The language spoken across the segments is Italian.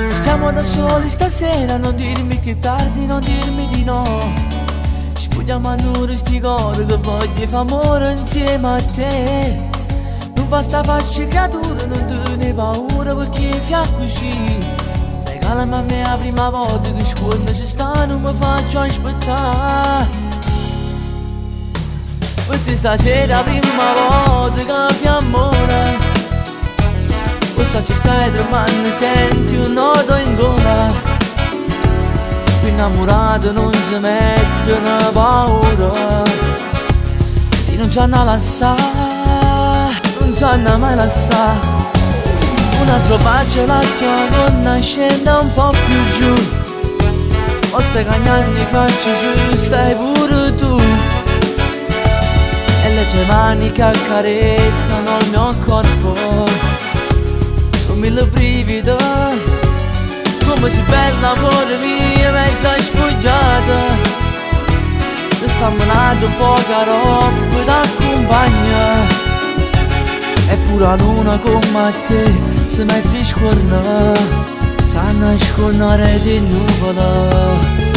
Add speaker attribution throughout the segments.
Speaker 1: Siamo da soli stasera, non dirmi che è tardi, non dirmi di no. Spugliamo a nure sti cori che voglio fare amore insieme a te. Non fa sta faccia creatura, non te ne paura perché fia così. Regalami a me la prima volta che quando ci sta non mi faccio aspettare. Perché stasera la prima volta che fia amore. Cosa ci stai tremando, senti un nodo in gola. Più innamorato non si mette una paura. Se non ci hanno lasciato, non ci hanno mai lasciato. Un altro bacio la tua donna scende un po' più giù. O stai cagnando faccio giù, stai pure tu. E le tue mani che accarezzano il mio corpo. Mille brividi, come si bella amore mia, mezza sfoggiata. Stiamo nato poca roba da compagna. Eppure a luna come te si mette scorna, sanno scornare di nuvola.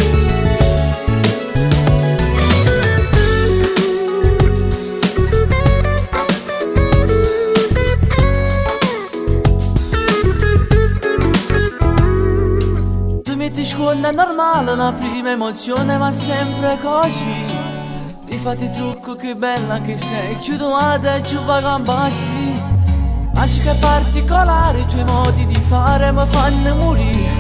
Speaker 1: Quando è normale la prima emozione ma sempre così. Ti fatti trucco che bella che sei, chiudo la te ci va gambazzi. Magica e particolare i tuoi modi di fare mi fanno morire.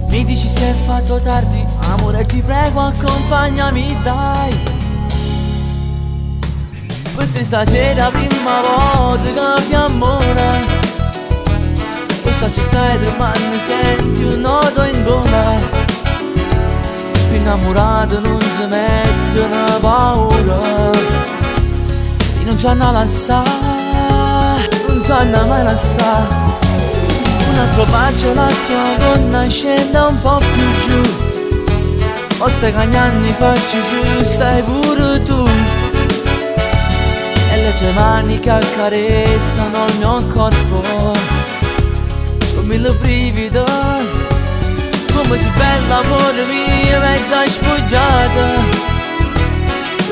Speaker 1: Mi dici se è fatto tardi, amore ti prego accompagnami dai. Per te stasera prima volta che fia amore. Cosa ci stai tremando, senti un nodo in gola. Più innamorato non si mette una paura. Se non ci hanno lasciato, non ci hanno mai lasciato. Un altro bacio la tua donna scende un po' più giù. O stai cagnando faccio giù, stai pure tu. E le tue mani che accarezzano il mio corpo. Mille brividi, come si bella amore mia, mezza sfoggiata.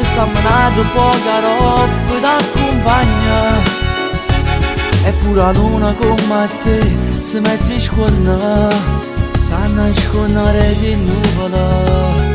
Speaker 1: Stiamo nato poca roba da compagna. Eppure a luna come te si mette scorna, sanno scornare di nuvola.